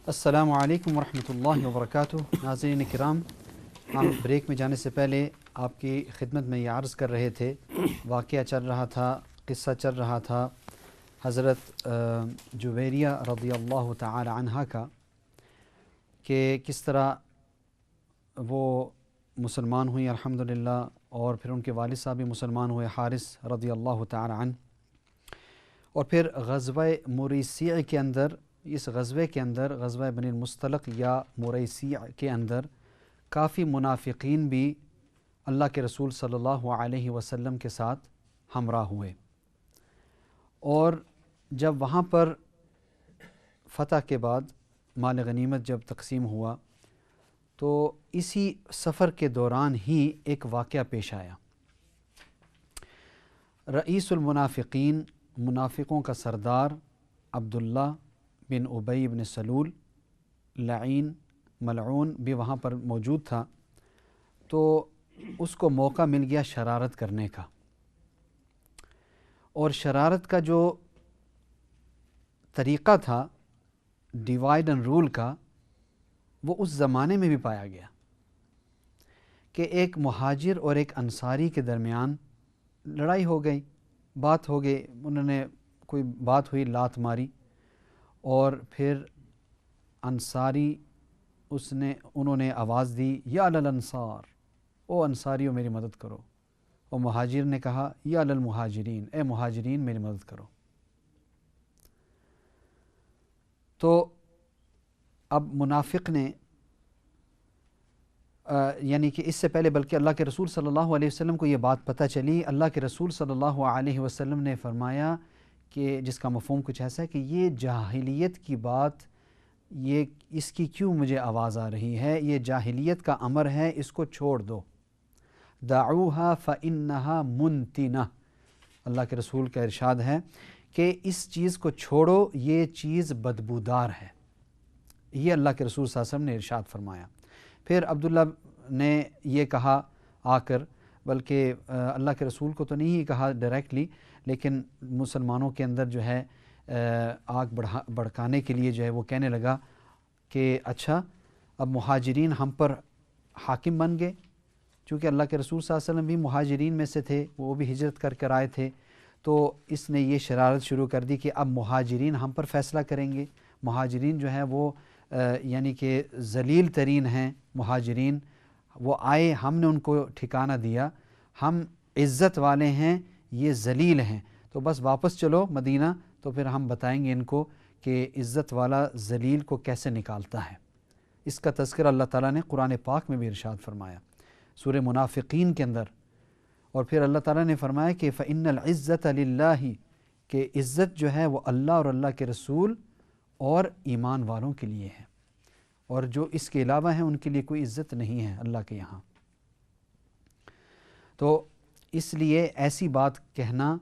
السلام علیکم ورحمۃ اللہ وبرکاتہ۔ ناظرین کرام، ہم بریک میں جانے سے پہلے آپ کی خدمت میں یہ عرض کر رہے تھے، واقعہ چل رہا تھا، قصہ چل رہا تھا حضرت جویریہ رضی اللہ تعالی عنہا کا، کہ کس طرح وہ مسلمان ہوئی الحمدللہ، اور پھر ان کے والد صاحب بھی مسلمان ہوئے، حارث رضی اللہ تعالی عنہ۔ اور پھر غزوہ مریسیع کے اندر، اس غزوے کے اندر، غزوہ بنی المصطلق یا مریسیع کے اندر کافی منافقین بھی اللہ کے رسول صلی اللہ علیہ وسلم کے ساتھ ہمراہ ہوئے، اور جب وہاں پر فتح کے بعد مال غنیمت جب تقسیم ہوا تو اسی سفر کے دوران ہی ایک واقعہ پیش آیا۔ رئیس المنافقین، منافقوں کا سردار عبداللہ بن ابی بن سلول لعین ملعون بھی وہاں پر موجود تھا، تو اس کو موقع مل گیا شرارت کرنے کا، اور شرارت کا جو طریقہ تھا ڈیوائڈ اینڈ رول کا، وہ اس زمانے میں بھی پایا گیا کہ ایک مہاجر اور ایک انصاری کے درمیان لڑائی ہو گئی، بات ہو گئی، انہوں نے کوئی بات ہوئی، لات ماری، اور پھر انصاری انہوں نے آواز دی، یا للانصار، او انصاریوں میری مدد کرو، اور مہاجر نے کہا یا للمہاجرین، اے مہاجرین میری مدد کرو۔ تو اب منافق نے یعنی کہ اس سے پہلے بلکہ اللہ کے رسول صلی اللہ علیہ وسلم کو یہ بات پتہ چلی، اللہ کے رسول صلی اللہ علیہ وسلم نے فرمایا کہ جس کا مفہوم کچھ ایسا ہے کہ یہ جاہلیت کی بات، یہ اس کی کیوں مجھے آواز آ رہی ہے، یہ جاہلیت کا امر ہے، اس کو چھوڑ دو، دعوها فإنها منتنہ۔ اللہ کے رسول کا ارشاد ہے کہ اس چیز کو چھوڑو، یہ چیز بدبودار ہے، یہ اللہ کے رسول صلی اللہ علیہ وسلم نے ارشاد فرمایا۔ پھر عبداللہ نے یہ کہا آ کر، بلکہ اللہ کے رسول کو تو نہیں ہی کہا ڈائریکٹلی، لیکن مسلمانوں کے اندر جو ہے آگ بھڑکانے کے لیے جو ہے وہ کہنے لگا کہ اچھا اب مہاجرین ہم پر حاکم بن گئے، چونکہ اللہ کے رسول صلی اللہ علیہ وسلم بھی مہاجرین میں سے تھے، وہ بھی ہجرت کر کر آئے تھے، تو اس نے یہ شرارت شروع کر دی کہ اب مہاجرین ہم پر فیصلہ کریں گے۔ مہاجرین جو ہیں وہ یعنی کہ ذلیل ترین ہیں، مہاجرین وہ آئے، ہم نے ان کو ٹھکانہ دیا، ہم عزت والے ہیں، یہ ذلیل ہیں، تو بس واپس چلو مدینہ، تو پھر ہم بتائیں گے ان کو کہ عزت والا ذلیل کو کیسے نکالتا ہے۔ اس کا تذکرہ اللہ تعالیٰ نے قرآن پاک میں بھی ارشاد فرمایا سورہ منافقین کے اندر، اور پھر اللہ تعالیٰ نے فرمایا کہ فَإِنَّ الْعِزَّةَ لِلَّهِ، کہ عزت جو ہے وہ اللہ اور اللہ کے رسول اور ایمان والوں کے لیے ہے، اور جو اس کے علاوہ ہیں ان کے لیے کوئی عزت نہیں ہے اللہ کے یہاں۔ تو اس لیے ایسی بات کہنا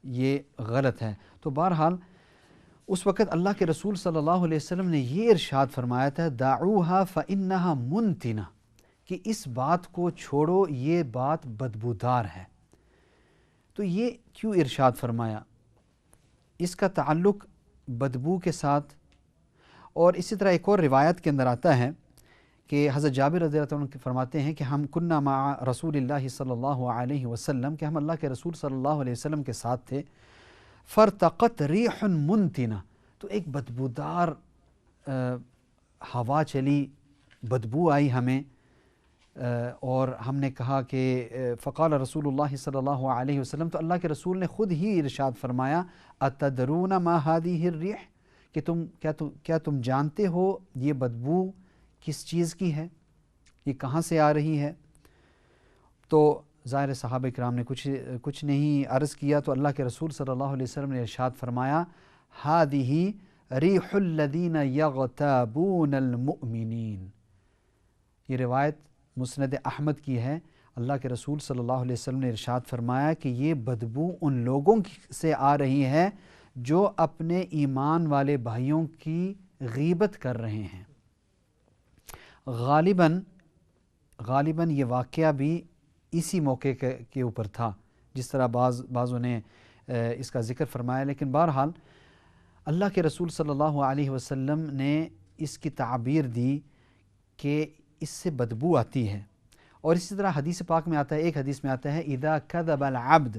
یہ غلط ہے۔ تو بہرحال اس وقت اللہ کے رسول صلی اللہ علیہ وسلم نے یہ ارشاد فرمایا تھا دعوها فإنها منتنہ، کہ اس بات کو چھوڑو، یہ بات بدبودار ہے۔ تو یہ کیوں ارشاد فرمایا؟ اس کا تعلق بدبو کے ساتھ، اور اسی طرح ایک اور روایت کے اندر آتا ہے کہ حضرت جابر رضی اللہ عنہ فرماتے ہیں کہ ہم کننا مع رسول اللہ صلی اللہ علیہ وسلم، کہ ہم اللہ کے رسول صلی اللہ علیہ وسلم کے ساتھ تھے، فرتقت ریح منتنہ، تو ایک بدبودار ہوا چلی، بدبو آئی ہمیں، اور ہم نے کہا کہ فقال رسول اللہ صلی اللہ علیہ وسلم، تو اللہ کے رسول نے خود ہی ارشاد فرمایا اتدرون ما هذه الريح، کہ کیا تم جانتے ہو یہ بدبو کس چیز کی ہے، یہ کہاں سے آ رہی ہے؟ تو ظاہر صحابہ کرام نے کچھ نہیں عرض کیا، تو اللہ کے رسول صلی اللہ علیہ وسلم نے ارشاد فرمایا هذه ریح الذین یغتابون المؤمنین۔ یہ روایت مسند احمد کی ہے، اللہ کے رسول صلی اللہ علیہ وسلم نے ارشاد فرمایا کہ یہ بدبو ان لوگوں سے آ رہی ہے جو اپنے ایمان والے بھائیوں کی غیبت کر رہے ہیں۔ غالباً یہ واقعہ بھی اسی موقع کے اوپر تھا، جس طرح بعضوں نے اس کا ذکر فرمایا، لیکن بہرحال اللہ کے رسول صلی اللہ علیہ وسلم نے اس کی تعبیر دی کہ اس سے بدبو آتی ہے. اور اسی طرح حدیث پاک میں آتا ہے، ایک حدیث میں آتا ہے اذا کذب العبد،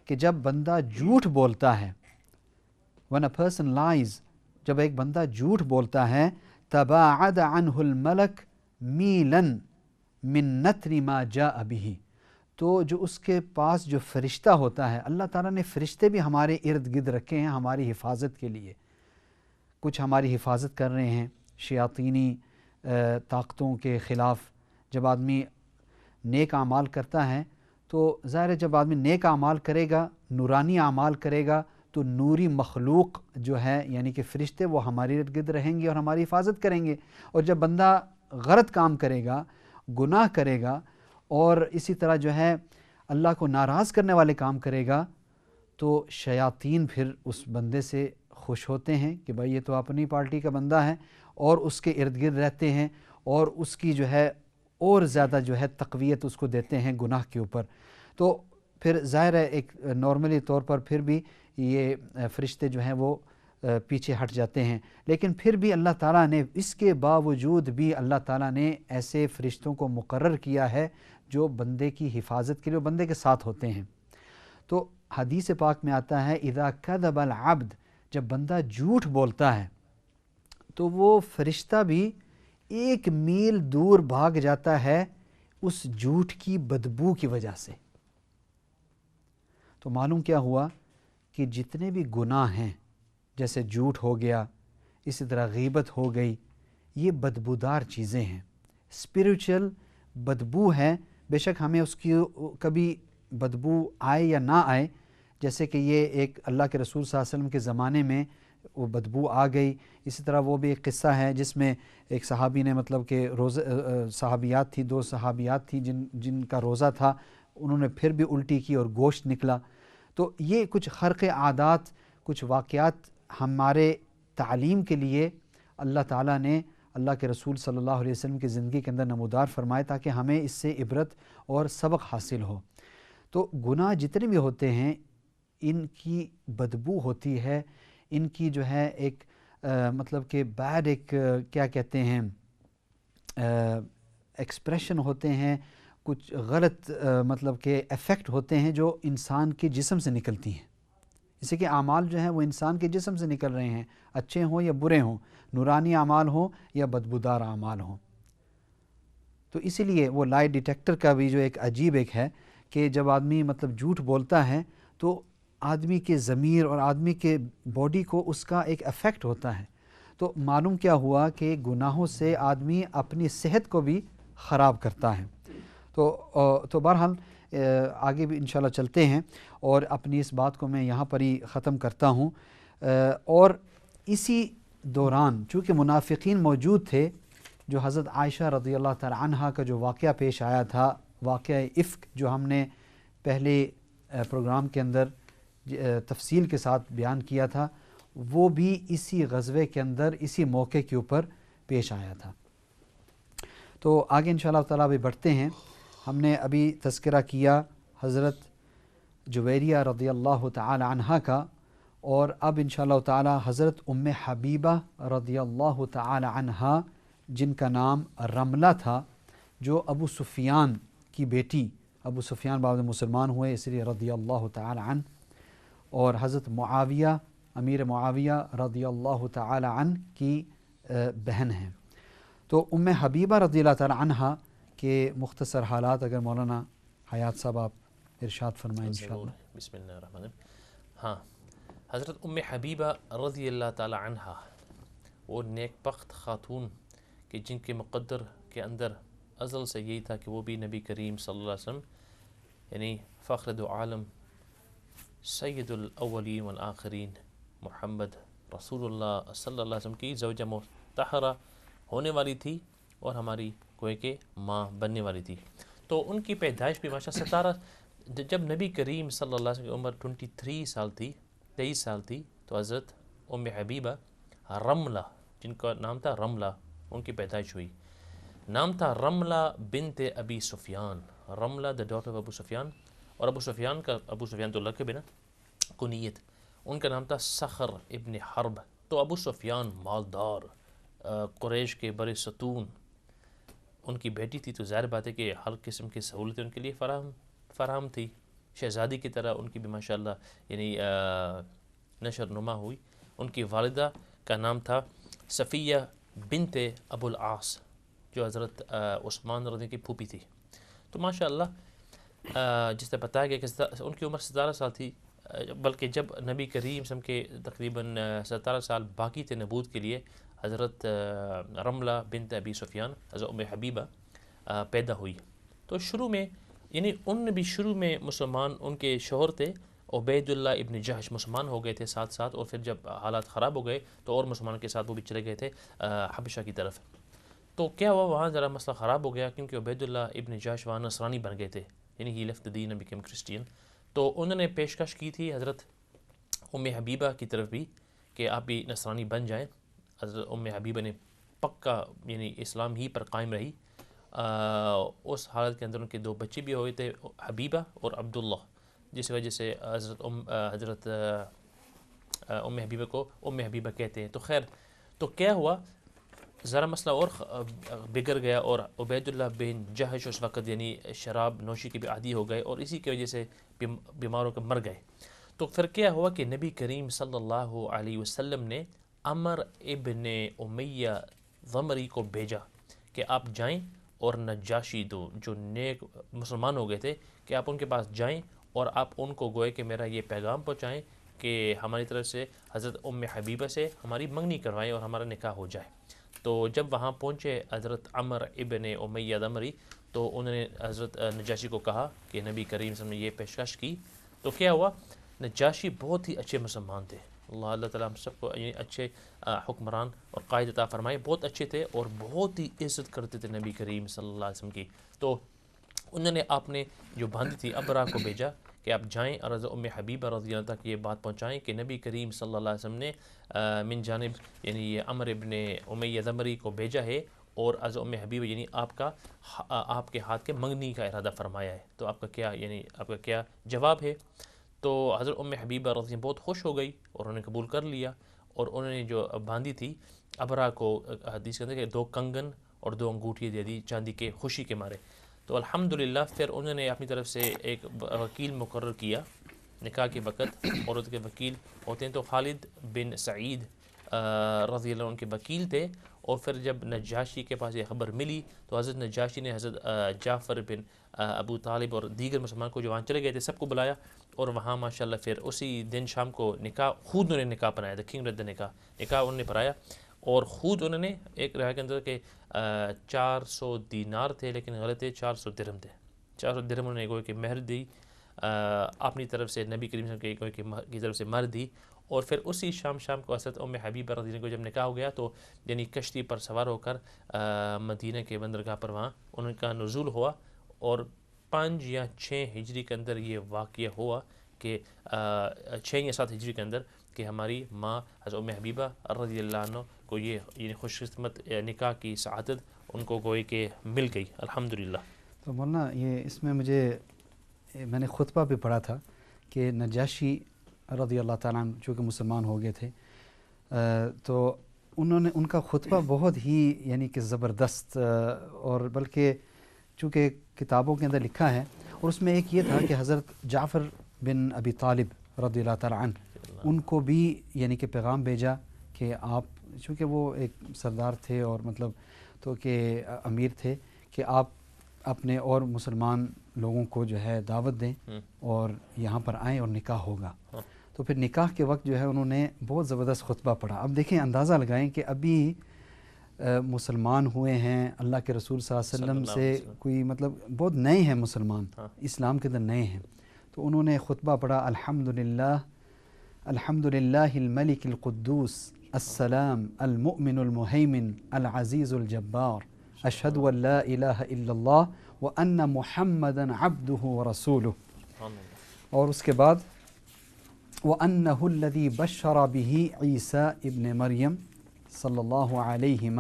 کہ جب بندہ جھوٹ بولتا ہے، when a person lies، جب ایک بندہ جھوٹ بولتا ہے، تباعد عنہ الملک میلا من نتر ما جاء به، تو جو اس کے پاس جو فرشتہ ہوتا ہے، اللہ تعالیٰ نے فرشتے بھی ہمارے ارد گرد رکھے ہیں ہماری حفاظت کے لیے. کچھ ہماری حفاظت کر رہے ہیں شیاطینی طاقتوں کے خلاف. جب آدمی نیک اعمال کرتا ہے تو ظاہر ہے جب آدمی نیک اعمال کرے گا، نورانی اعمال کرے گا، تو نوری مخلوق جو ہے یعنی کہ فرشتے وہ ہمارے ارد گرد رہیں گے اور ہماری حفاظت کریں گے. اور جب بندہ غلط کام کرے گا، گناہ کرے گا، اور اسی طرح جو ہے اللہ کو ناراض کرنے والے کام کرے گا، تو شیاطین پھر اس بندے سے خوش ہوتے ہیں کہ بھائی یہ تو اپنی پارٹی کا بندہ ہے، اور اس کے ارد گرد رہتے ہیں اور اس کی جو ہے اور زیادہ جو ہے تقویت اس کو دیتے ہیں گناہ کے اوپر. تو پھر ظاہر ہے ایک نارملی طور پر پھر بھی یہ فرشتے جو ہیں وہ پیچھے ہٹ جاتے ہیں. لیکن پھر بھی اللہ تعالیٰ نے اس کے باوجود بھی اللہ تعالیٰ نے ایسے فرشتوں کو مقرر کیا ہے جو بندے کی حفاظت کے لیے بندے کے ساتھ ہوتے ہیں. تو حدیث پاک میں آتا ہے اذا کذب العبد، جب بندہ جھوٹ بولتا ہے تو وہ فرشتہ بھی 1 میل دور بھاگ جاتا ہے اس جھوٹ کی بدبو کی وجہ سے. تو معلوم کیا ہوا کہ جتنے بھی گناہ ہیں، جیسے جھوٹ ہو گیا، اسی طرح غیبت ہو گئی، یہ بدبودار چیزیں ہیں، اسپریچول بدبو ہے. بے شک ہمیں اس کی کبھی بدبو آئے یا نہ آئے، جیسے کہ یہ ایک اللہ کے رسول صلی اللہ علیہ وسلم کے زمانے میں وہ بدبو آ گئی. اسی طرح وہ بھی ایک قصہ ہے جس میں ایک صحابی نے مطلب کہ صحابیات تھی، 2 صحابیات تھیں جن کا روزہ تھا، انہوں نے پھر بھی الٹی کی اور گوشت نکلا. تو یہ کچھ خرق عادات، کچھ واقعات ہمارے تعلیم کے لیے اللہ تعالیٰ نے اللہ کے رسول صلی اللہ علیہ وسلم کی زندگی کے اندر نمودار فرمائے تاکہ ہمیں اس سے عبرت اور سبق حاصل ہو. تو گناہ جتنے بھی ہوتے ہیں ان کی بدبو ہوتی ہے، ان کی جو ہے ایک مطلب کہ بیڈ ایک کیا کہتے ہیں ایکسپریشن ہوتے ہیں، کچھ غلط مطلب کہ ایفیکٹ ہوتے ہیں جو انسان کے جسم سے نکلتی ہیں. جیسے کہ اعمال جو ہیں وہ انسان کے جسم سے نکل رہے ہیں، اچھے ہوں یا برے ہوں، نورانی اعمال ہوں یا بدبودار اعمال ہوں. تو اسی لیے وہ لائی ڈیٹیکٹر کا بھی جو ایک عجیب ایک ہے کہ جب آدمی مطلب جھوٹ بولتا ہے تو آدمی کے ضمیر اور آدمی کے باڈی کو اس کا ایک افیکٹ ہوتا ہے. تو معلوم کیا ہوا کہ گناہوں سے آدمی اپنی صحت کو بھی خراب کرتا ہے. تو بہرحال آگے بھی انشاءاللہ چلتے ہیں اور اپنی اس بات کو میں یہاں پر ہی ختم کرتا ہوں. اور اسی دوران چونکہ منافقین موجود تھے، جو حضرت عائشہ رضی اللہ تعالی عنہا کا جو واقعہ پیش آیا تھا، واقعہ افک جو ہم نے پہلے پروگرام کے اندر تفصیل کے ساتھ بیان کیا تھا، وہ بھی اسی غزوے کے اندر اسی موقع کے اوپر پیش آیا تھا. تو آگے انشاءاللہ تعالیٰ بھی بڑھتے ہیں. ہم نے ابھی تذکرہ کیا حضرت جویریہ رضی اللہ تعالی عنہا کا، اور اب انشاءاللہ تعالیٰ حضرت ام حبیبہ رضی اللہ تعالی عنہا جن کا نام رملہ تھا، جو ابو سفیان کی بیٹی، ابو سفیان بعد میں مسلمان ہوئے اس لیے رضی اللہ تعالی عنہ، اور حضرت معاویہ امیر معاویہ رضی اللہ تعالی عنہ کی بہن ہیں. تو ام حبیبہ رضی اللہ تعالی عنہ کے مختصر حالات اگر مولانا حیات صاحب آپ ارشاد فرمائیں انشاءاللہ. بسم اللہ الرحمن الرحیم. ہاں، حضرت ام حبیبہ رضی اللہ تعالی عنہ وہ نیک بخت خاتون کہ جن کے مقدر کے اندر ازل سے یہی تھا کہ وہ بھی نبی کریم صلی اللہ علیہ وسلم یعنی فخر دو عالم سید الاولین والآخرین محمد رسول اللہ صلی اللہ علیہ وسلم کی زوجہ مطہرہ ہونے والی تھی اور ہماری کوئی کہ ماں بننے والی تھی. تو ان کی پیدائش بھی ماشاء 17 جب نبی کریم صلی اللہ علیہ وسلم کی عمر 23 سال تھی 23 سال تھی تو حضرت ام حبیبہ رملہ جن کا نام تھا رملہ ان کی پیدائش ہوئی. نام تھا رملہ بنت ابی سفیان، رملہ دا ڈاٹر آف ابو سفیان. اور ابو سفیان تو لقب ہے نا، کنیت. ان کا نام تھا صخر ابن حرب. تو ابو سفیان مالدار قریش کے بڑے ستون ان کی بیٹی تھی، تو ظاہر بات ہے کہ ہر قسم کی سہولتیں ان کے لیے فراہم تھی. شہزادی کی طرح ان کی بھی ماشاءاللہ یعنی نشر نما ہوئی. ان کی والدہ کا نام تھا صفیہ بنت ابو العاص، جو حضرت عثمان رضی کی پھوپھی تھی. تو ماشاءاللہ جس طرح بتایا گیا کہ ان کی عمر 17 سال تھی، بلکہ جب نبی کریم صلی اللہ علیہ وسلم کے تقریباً 17 سال باقی تھے نبوت کے لیے، حضرت رملہ بنت ابی سفیان، حضرت ام حبیبہ پیدا ہوئی. تو شروع میں یعنی ان بھی شروع میں مسلمان، ان کے شوہر تھے عبید اللہ ابن جہش، مسلمان ہو گئے تھے ساتھ ساتھ، اور پھر جب حالات خراب ہو گئے تو اور مسلمان کے ساتھ وہ بھی چلے گئے تھے حبشہ کی طرف. تو کیا ہوا، وہاں ذرا مسئلہ خراب ہو گیا کیونکہ عبید اللہ ابن جہش وہاں نصرانی بن گئے تھے، یعنی ہی لیفٹ دی دین اینڈ بیکیم کرسچین. تو انہوں نے پیشکش کی تھی حضرت ام حبیبہ کی طرف بھی کہ آپ بھی نصرانی بن جائیں. حضرت ام حبیبہ نے پکا یعنی اسلام ہی پر قائم رہی. اس حالت کے اندر ان کے 2 بچے بھی ہوئے تھے، حبیبہ اور عبداللہ، جس وجہ سے حضرت ام حبیبہ کو ام حبیبہ کہتے ہیں. تو خیر، تو کیا ہوا، ذرا مسئلہ اور بگڑ گیا، اور عبید اللہ بن جہش اس وقت یعنی شراب نوشی کے بھی عادی ہو گئے، اور اسی کی وجہ سے بیمار ہو کر مر گئے. تو پھر کیا ہوا کہ نبی کریم صلی اللہ علیہ وسلم نے عمر ابن امیہ ضمری کو بھیجا کہ آپ جائیں اور نجاشی جو نیک مسلمان ہو گئے تھے، کہ آپ ان کے پاس جائیں اور آپ ان کو گوئے کہ میرا یہ پیغام پہنچائیں کہ ہماری طرف سے حضرت ام حبیبہ سے ہماری منگنی کروائیں اور ہمارا نکاح ہو جائے. تو جب وہاں پہنچے حضرت عمر ابن امیہ ضمری، تو انہوں نے حضرت نجاشی کو کہا کہ نبی کریم صلی اللہ علیہ وسلم نے یہ پیشکش کی. تو کیا ہوا، نجاشی بہت ہی اچھے مسلمان تھے، اللہ تعالیٰ ہم سب کو اچھے حکمران اور قائد عطا فرمائے، بہت اچھے تھے اور بہت ہی عزت کرتے تھے نبی کریم صلی اللہ علیہ وسلم کی. تو انہوں نے اپنے جو باندھی تھی ابرا کو بھیجا کہ آپ جائیں اور حضرت ام حبیبہ رضی اللہ تک یہ بات پہنچائیں کہ نبی کریم صلی اللہ علیہ وسلم نے من جانب یعنی یہ عمر ابن امیہ ضمری کو بھیجا ہے، اور حضرت ام حبیبہ یعنی آپ کے ہاتھ کے منگنی کا ارادہ فرمایا ہے. تو آپ کا کیا جواب ہے؟ تو حضرت ام حبیبہ رضی اللہ بہت خوش ہو گئی اور انہوں نے قبول کر لیا، اور انہوں نے جو باندھی تھی ابرا کو، حدیث کے اندر کہ 2 کنگن اور 2 انگوٹھی دے دی چاندی کے خوشی کے مارے. تو الحمدللہ پھر انہوں نے اپنی طرف سے ایک وکیل مقرر کیا نکاح کے وقت. عورت کے وکیل ہوتے ہیں تو خالد بن سعید رضی اللہ ان کے وکیل تھے. اور پھر جب نجاشی کے پاس یہ خبر ملی تو حضرت نجاشی نے حضرت جعفر بن ابو طالب اور دیگر مسلمان کو جو وہاں چلے گئے تھے سب کو بلایا، اور وہاں ماشاءاللہ پھر اسی دن شام کو نکاح خود انہوں نے نکاح بنایا، کنگ رد نکاح انہوں نے پڑھایا. اور خود انہوں نے ایک رائے کے اندر کہ 400 دینار تھے، لیکن غلط ہے، 400 درہم تھے. 400 درہم انہوں نے گوئے کہ مہر دی اپنی طرف سے، نبی کریم صلی اللہ علیہ وسلم کی طرف سے مہر دی. اور پھر اسی شام کو حضرت ام حبیبہ رضی اللہ عنہا کو جب نکاح ہو گیا تو یعنی کشتی پر سوار ہو کر مدینہ کے بندرگاہ پر وہاں ان کا نزول ہوا. اور 5 یا 6 ہجری کے اندر یہ واقعہ ہوا کہ 6 یا 7 ہجری کے اندر کہ ہماری ماں حضرت ام حبیبہ رضی اللہ عنہ کو یہ یعنی خوش قسمت نکاح کی سعادت ان کو گوئے کہ مل گئی الحمدللہ. تو مولانا یہ اس میں میں نے خطبہ بھی پڑھا تھا کہ نجاشی رضی اللہ تعالیٰ عنہ چونکہ مسلمان ہو گئے تھے، تو ان کا خطبہ بہت ہی یعنی کہ زبردست، اور بلکہ چونکہ کتابوں کے اندر لکھا ہے، اور اس میں ایک یہ تھا کہ حضرت جعفر بن ابی طالب رضی اللہ تعالیٰ عنہ ان کو بھی یعنی کہ پیغام بھیجا کہ آپ چونکہ وہ ایک سردار تھے اور مطلب تو کہ امیر تھے، کہ آپ اپنے اور مسلمان لوگوں کو جو ہے دعوت دیں اور یہاں پر آئیں اور نکاح ہوگا. تو پھر نکاح کے وقت جو ہے انہوں نے بہت زبردست خطبہ پڑھا. اب دیکھیں، اندازہ لگائیں کہ ابھی مسلمان ہوئے ہیں، اللہ کے رسول صلی اللہ علیہ وسلم سے کوئی مطلب بہت نئے ہیں مسلمان، اسلام کے اندر نئے ہیں. تو انہوں نے خطبہ پڑھا، الحمدللہ الملک القدوس السلام المؤمن المہیمن العزیز الجبار اشہد ان لا الہ الا اللہ وان محمدا عبدہ ورسولہ. اور اس کے بعد وَأَنَّهُ الَّذِي بَشَّرَ بِهِ عِيسَى ابن مریم صلی اللہ علیہ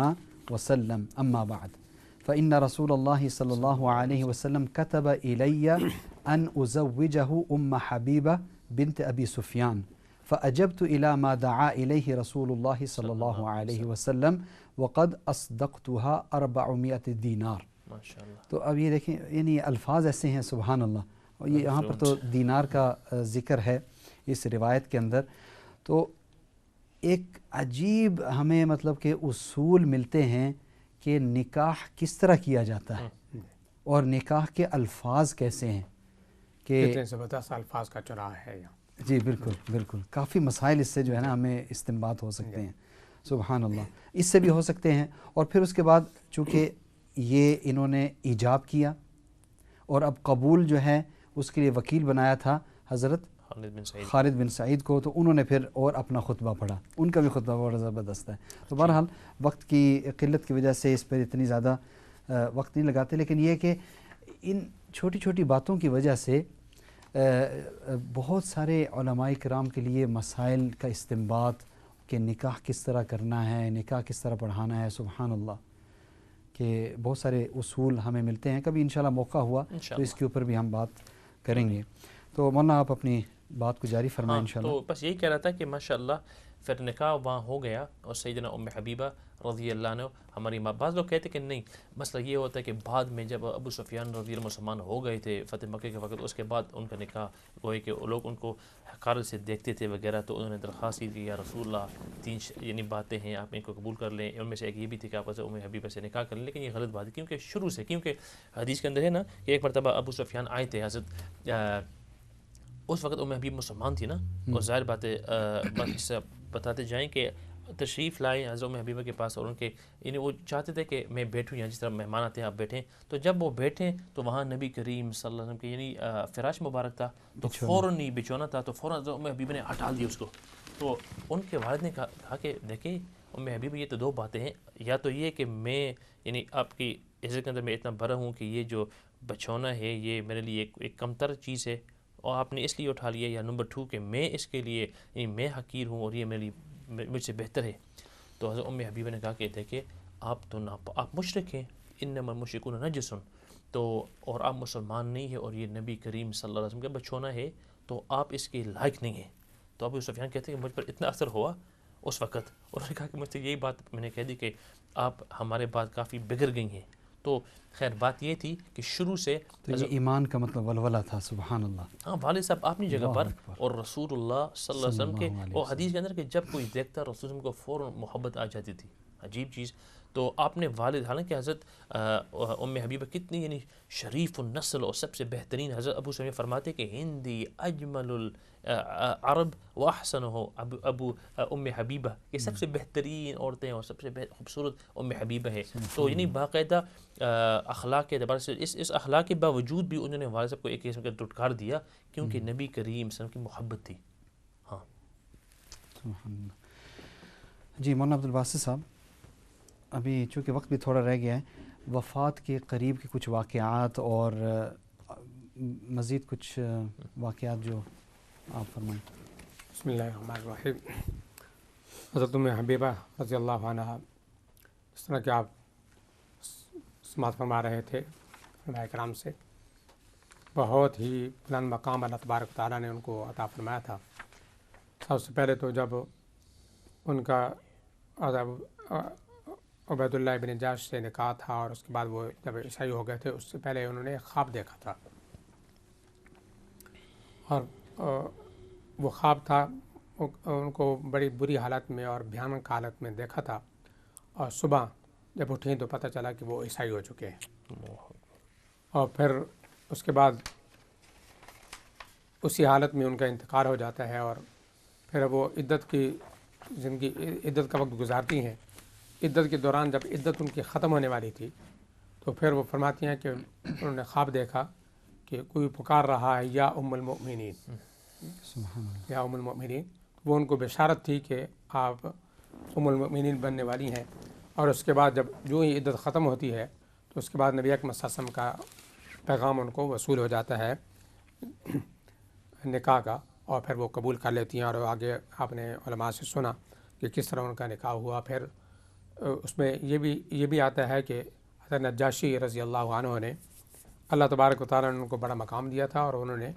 وسلم اما بعد فإن رسول اللہ صلی اللہ علیہ وسلم كتب إلي أن أزوجه حبیبہ بنت ابی سفیان فأجبت إلى ما دعا إليه رسول الله صلى الله عليه وسلم وقد أصدقتها 400 دینار. ماشاء اللہ. تو اب یہ دیکھیں یعنی الفاظ ایسے ہیں سبحان اللہ. اور یہ یہاں پر تو دینار کا ذکر ہے اس روایت کے اندر. تو ایک عجیب ہمیں مطلب کہ اصول ملتے ہیں کہ نکاح کس طرح کیا جاتا ہے اور نکاح کے الفاظ کیسے ہیں کہ کتنے سے 10 الفاظ کا چراغ ہے یہاں. جی بالکل بالکل. کافی مسائل اس سے جو ہے نا ہمیں استنباط ہو سکتے ہیں. سبحان اللہ. اس سے بھی ہو سکتے ہیں. اور پھر اس کے بعد چونکہ یہ انہوں نے ایجاب کیا اور اب قبول جو ہے اس کے لیے وکیل بنایا تھا حضرت خالد بن سعید کو, تو انہوں نے پھر اور اپنا خطبہ پڑھا. ان کا بھی خطبہ بڑا زبردست ہے. تو بہرحال وقت کی قلت کی وجہ سے اس پر اتنی زیادہ وقت نہیں لگاتے, لیکن یہ کہ ان چھوٹی چھوٹی باتوں کی وجہ سے بہت سارے علماء کرام کے لیے مسائل کا استنباط کہ نکاح کس طرح کرنا ہے, نکاح کس طرح پڑھانا ہے. سبحان اللہ کہ بہت سارے اصول ہمیں ملتے ہیں. کبھی انشاءاللہ موقع ہوا تو اس کے اوپر بھی ہم بات کریں گے. تو مولانا آپ اپنی بات کو جاری فرمائیں انشاءاللہ. تو بس یہی کہہ رہا تھا کہ ماشاءاللہ پھر نکاح وہاں ہو گیا اور سیدنا ام حبیبہ رضی اللہ عنہ ہماری ماں. بعض لوگ کہتے کہ نہیں, مسئلہ یہ ہوتا ہے کہ بعد میں جب ابو سفیان رضی اللہ مسلمان ہو گئے تھے فتح مکہ کے وقت, اس کے بعد ان کا نکاح ہوئے کہ لوگ ان کو حقارت سے دیکھتے تھے وغیرہ, تو انہوں نے درخواست کی یا رسول اللہ 3 یعنی باتیں ہیں آپ ان کو قبول کر لیں. ان میں سے ایک یہ بھی تھی کہ آپ ام حبیبہ سے نکاح کر لیں, لیکن یہ غلط بات ہے کیونکہ شروع سے, کیونکہ حدیث کے اندر ہے نا کہ ایک مرتبہ ابو سفیان آئے تھے حضرت, اس وقت ام حبیب مسلمان تھی نا, اور ظاہر بات ہے بس سے بتاتے جائیں کہ تشریف لائے حضرت ام حبیبہ کے پاس, اور ان کے یعنی وہ چاہتے تھے کہ میں بیٹھوں یہاں جس طرح مہمان آتے ہیں آپ بیٹھیں. تو جب وہ بیٹھیں تو وہاں نبی کریم صلی اللہ علیہ وسلم کے یعنی فراش مبارک تھا, تو فوراً ہی بچھونا تھا, تو فوراً حضرت ام حبیبہ نے ہٹا دیا اس کو. تو ان کے والد نے کہا کہ دیکھیں ام حبیبہ یہ تو 2 باتیں ہیں, یا تو یہ کہ میں یعنی آپ کی عزت کے اندر میں اتنا بڑا ہوں کہ یہ جو بچھونا ہے یہ میرے لیے ایک کمتر چیز ہے اور آپ نے اس لیے اٹھا لیا, یا نمبر 2 کہ میں اس کے لیے یعنی میں حقیر ہوں اور یہ میرے لیے مجھ سے بہتر ہے. تو حضرت ام حبیبہ نے کہا کہ دیکھیں آپ تو آپ مشرک ہیں, انما المشرکون نجس, تو اور آپ مسلمان نہیں ہیں اور یہ نبی کریم صلی اللہ علیہ وسلم کا بچھونا ہے, تو آپ اس کے لائق نہیں ہیں. تو ابو سفیان کہتے ہیں کہ مجھ پر اتنا اثر ہوا اس وقت, اور انہوں نے کہا کہ مجھ سے یہی بات میں نے کہہ دی کہ آپ ہمارے بعد کافی بگڑ گئی ہیں. تو خیر بات یہ تھی کہ شروع سے تو یہ ایمان کا مطلب ولولہ تھا. سبحان اللہ. ہاں والد صاحب اپنی جگہ پر, اور رسول اللہ صلی اللہ علیہ وسلم کے اور حدیث کے اندر کہ جب کوئی دیکھتا رسول اللہ کو فوراً محبت آ جاتی تھی. عجیب چیز. تو آپ نے والد, حالانکہ حضرت ام حبیبہ کتنی یعنی شریف النسل اور سب سے بہترین, حضرت ابو سفیان فرماتے کہ ہندی اجمل العرب و احسن ہو ابو ام حبیبہ, یہ سب سے بہترین عورتیں اور سب سے خوبصورت ام حبیبہ ہے. تو یعنی باقاعدہ اخلاق کے اعتبار سے اس اخلاق کے باوجود بھی انہوں نے والد صاحب کو ایک قسم کا دھٹکار دیا کیونکہ نبی کریم صلی اللہ علیہ وسلم کی محبت تھی. ہاں سبحان اللہ. جی مولانا عبدالباسط صاحب, ابھی چونکہ وقت بھی تھوڑا رہ گیا ہے, وفات کے قریب کے کچھ واقعات اور مزید کچھ واقعات جو آپ فرمائیں. بسم اللہ الرحمن الرحیم. حضرت ام حبیبہ رضی اللہ عنہ اس طرح کہ آپ سماعت فرما رہے تھے علماء کرام سے, بہت ہی بلند مقام اللہ تبارک و تعالیٰ نے ان کو عطا فرمایا تھا. سب سے پہلے تو جب ان کا عبید اللہ بن جاش سے نکاح تھا اور اس کے بعد وہ جب عیسائی ہو گئے تھے, اس سے پہلے انہوں نے ایک خواب دیکھا تھا, اور وہ خواب تھا ان کو بڑی بری حالت میں اور بھیانک حالت میں دیکھا تھا, اور صبح جب اٹھیں تو پتہ چلا کہ وہ عیسائی ہو چکے ہیں. اور پھر اس کے بعد اسی حالت میں ان کا انتقال ہو جاتا ہے, اور پھر وہ عدت کی زندگی عدت کا وقت گزارتی ہیں. عدت کے دوران جب عدت ان کی ختم ہونے والی تھی تو پھر وہ فرماتی ہیں کہ انہوں نے خواب دیکھا کہ کوئی پکار رہا ہے یا ام المؤمنین, یا ام المؤمنین. وہ ان کو بشارت تھی کہ آپ ام المؤمنین بننے والی ہیں. اور اس کے بعد جب جو ہی عدت ختم ہوتی ہے تو اس کے بعد نبی اکرم صلی اللہ علیہ وسلم کا پیغام ان کو وصول ہو جاتا ہے نکاح کا, اور پھر وہ قبول کر لیتی ہیں. اور آگے آپ نے علماء سے سنا کہ کس طرح ان کا نکاح ہوا. پھر اس میں یہ بھی آتا ہے کہ حضرت نجاشی رضی اللہ عنہ نے اللہ تبارک و تعالیٰ نے ان کو بڑا مقام دیا تھا, اور انہوں نے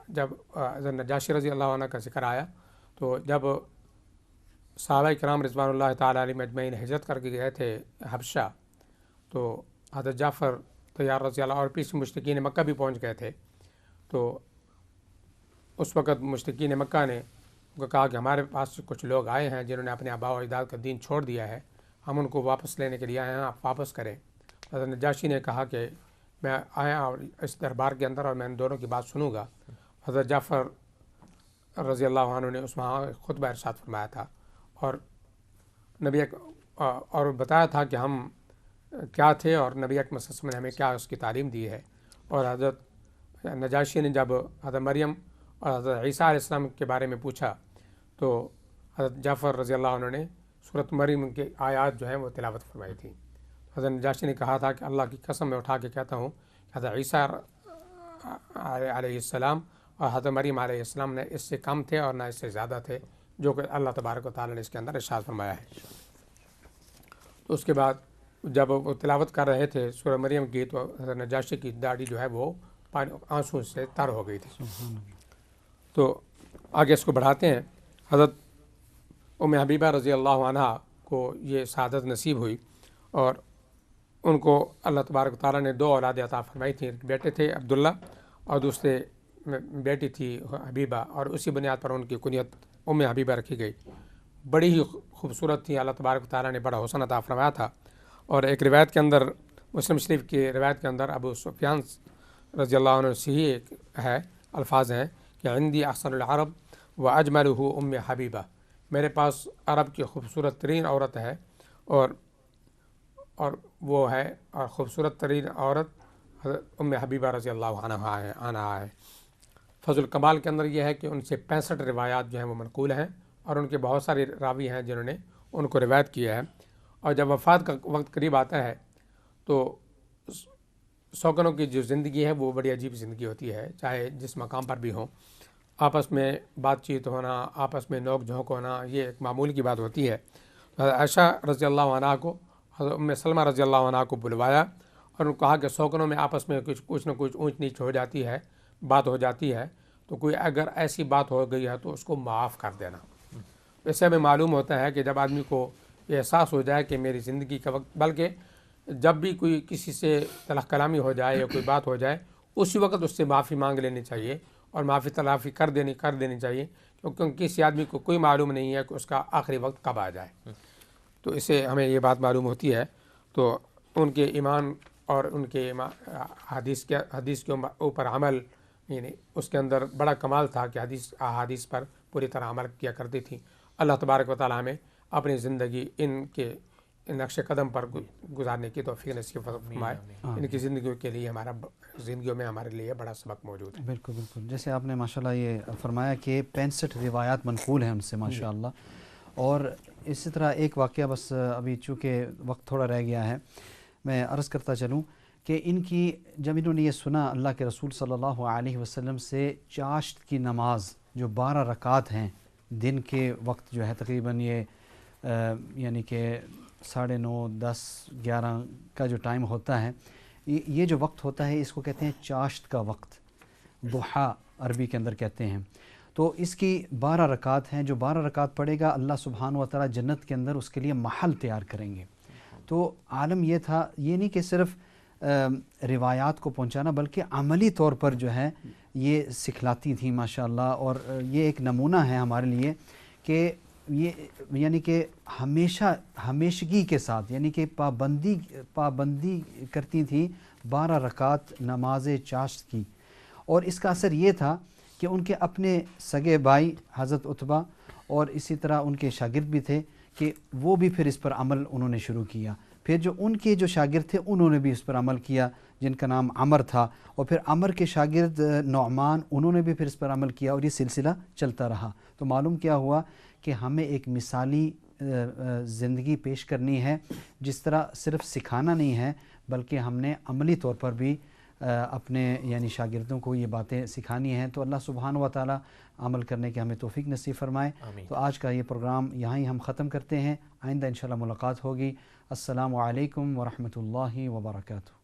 جب حضرت نجاشی رضی اللہ عنہ کا ذکر آیا تو جب صحابہ کرام رضوان اللہ تعالیٰ علیہم اجمعین ہجرت کر کے گئے تھے حبشہ، تو حضرت جعفر طیار رضی اللہ اور پیچھے مشرکین مکہ بھی پہنچ گئے تھے. تو اس وقت مشرکین مکہ نے کہا کہ ہمارے پاس کچھ لوگ آئے ہیں جنہوں نے اپنے آباء و اجداد کا دین چھوڑ دیا ہے، ہم ان کو واپس لینے کے لیے آئے ہیں، آپ واپس کریں. حضرت نجاشی نے کہا کہ میں آیا اور اس دربار کے اندر اور میں ان دونوں کی بات سنوں گا. حضرت جعفر رضی اللہ عنہ نے اس وہاں خطبہ ارشاد فرمایا تھا اور نبی اور بتایا تھا کہ ہم کیا تھے اور نبی اکرم صلی اللہ علیہ وسلم نے ہمیں کیا اس کی تعلیم دی ہے. اور حضرت نجاشی نے جب حضرت مریم اور حضرت عیسیٰ علیہ السلام کے بارے میں پوچھا تو حضرت جعفر رضی اللہ عنہ نے سورۃ مریم کے آیات جو ہیں وہ تلاوت فرمائی تھی. حضرت نجاشی نے کہا تھا کہ اللہ کی قسم میں اٹھا کے کہتا ہوں کہ حضرت عیسیٰ علیہ السلام اور حضرت مریم علیہ السلام نے اس سے کم تھے اور نہ اس سے زیادہ تھے جو کہ اللہ تبارک و تعالیٰ نے اس کے اندر ارشاد فرمایا ہے. تو اس کے بعد جب وہ تلاوت کر رہے تھے سورہ مریم کی تو حضرت نجاشی کی داڑھی جو ہے وہ آنسو سے تر ہو گئی تھی. تو آگے اس کو بڑھاتے ہیں. حضرت ام حبیبہ رضی اللہ عنہ کو یہ سعادت نصیب ہوئی اور ان کو اللہ تبارک و تعالیٰ نے 2 اولاد عطا فرمائی تھیں. ایک بیٹے تھے عبداللہ اور دوسرے بیٹی تھی حبیبہ، اور اسی بنیاد پر ان کی کنیت ام حبیبہ رکھی گئی. بڑی ہی خوبصورت تھی، اللہ تبارک و تعالیٰ نے بڑا حسن عطا فرمایا تھا. اور ایک روایت کے اندر، مسلم شریف کی روایت کے اندر ابو سفیان رضی اللہ عنہ سے ہی ایک ہے الفاظ ہیں کہ عندی احسن العرب و اجملہ ام حبیبہ، میرے پاس عرب کی خوبصورت ترین عورت ہے اور وہ ہے اور خوبصورت ترین عورت حضرت ام حبیبہ رضی اللہ عنہ ہے. فضل کمال کے اندر یہ ہے کہ ان سے 65 روایات جو ہیں وہ منقول ہیں اور ان کے بہت سارے راوی ہیں جنہوں نے ان کو روایت کیا ہے. اور جب وفات کا وقت قریب آتا ہے تو سوکنوں کی جو زندگی ہے وہ بڑی عجیب زندگی ہوتی ہے، چاہے جس مقام پر بھی ہوں. آپس میں بات چیت ہونا، آپس میں نوک جھونک ہونا، یہ ایک معمول کی بات ہوتی ہے. حضرت عائشہ رضی اللہ عنہ کو حضرت ام سلمہ رضی اللہ عنہ کو بلوایا اور انہوں نے کہا کہ سوکنوں میں آپس میں کچھ نہ کچھ اونچ نیچ ہو جاتی ہے، بات ہو جاتی ہے، تو کوئی اگر ایسی بات ہو گئی ہے تو اس کو معاف کر دینا. اس سے ہمیں معلوم ہوتا ہے کہ جب آدمی کو یہ احساس ہو جائے کہ میری زندگی کا وقت، بلکہ جب بھی کوئی کسی سے تلخ کلامی ہو جائے یا کوئی بات ہو جائے اسی وقت اس سے معافی مانگ لینی چاہیے اور معافی تلافی کر دینی چاہیے، کیونکہ کسی آدمی کو کوئی معلوم نہیں ہے کہ اس کا آخری وقت کب آ جائے. تو اس سے ہمیں یہ بات معلوم ہوتی ہے. تو ان کے ایمان اور ان کے حدیث کے اوپر عمل، یعنی اس کے اندر بڑا کمال تھا کہ احادیث پر پوری طرح عمل کیا کرتی تھیں. اللہ تبارک و تعالیٰ ہمیں اپنی زندگی ان کے نقش قدم پر گزارنے کی توفیق نصیب فرمائے. ان کی زندگیوں کے لیے زندگیوں میں ہمارے لیے بڑا سبق موجود ہے. بالکل بالکل، جیسے آپ نے ماشاءاللہ یہ فرمایا کہ 65 روایات منقول ہیں ان سے ماشاءاللہ. اور اسی طرح ایک واقعہ بس ابھی چونکہ وقت تھوڑا رہ گیا ہے میں عرض کرتا چلوں کہ ان کی جب انہوں نے یہ سنا اللہ کے رسول صلی اللہ علیہ وسلم سے چاشت کی نماز جو 12 رکعات ہیں دن کے وقت جو ہے تقریباً یہ یعنی کہ 9:30 10 11 کا جو ٹائم ہوتا ہے، یہ جو وقت ہوتا ہے اس کو کہتے ہیں چاشت کا وقت، ضحیٰ عربی کے اندر کہتے ہیں. تو اس کی 12 رکعات ہیں، جو 12 رکعات پڑھے گا اللہ سبحانہ و تعالیٰ جنت کے اندر اس کے لیے محل تیار کریں گے. تو عالم یہ تھا، یہ نہیں کہ صرف روایات کو پہنچانا بلکہ عملی طور پر جو ہے یہ سکھلاتی تھیں ماشاءاللہ. اور یہ ایک نمونہ ہے ہمارے لیے کہ یہ یعنی کہ ہمیشگی کے ساتھ یعنی کہ پابندی کرتی تھی 12 رکعات نماز چاشت کی. اور اس کا اثر یہ تھا کہ ان کے اپنے سگے بھائی حضرت عتبہ اور اسی طرح ان کے شاگرد بھی تھے کہ وہ بھی پھر اس پر عمل انہوں نے شروع کیا. پھر جو ان کے جو شاگرد تھے انہوں نے بھی اس پر عمل کیا جن کا نام عمر تھا، اور پھر عمر کے شاگرد نعمان انہوں نے بھی پھر اس پر عمل کیا اور یہ سلسلہ چلتا رہا. تو معلوم کیا ہوا کہ ہمیں ایک مثالی زندگی پیش کرنی ہے، جس طرح صرف سکھانا نہیں ہے بلکہ ہم نے عملی طور پر بھی اپنے یعنی شاگردوں کو یہ باتیں سکھانی ہیں. تو اللہ سبحانہ و تعالیٰ عمل کرنے کے ہمیں توفیق نصیب فرمائے. تو آج کا یہ پروگرام یہاں ہی ہم ختم کرتے ہیں، آئندہ انشاءاللہ ملاقات ہوگی. السلام علیکم ورحمۃ اللہ وبرکاتہ.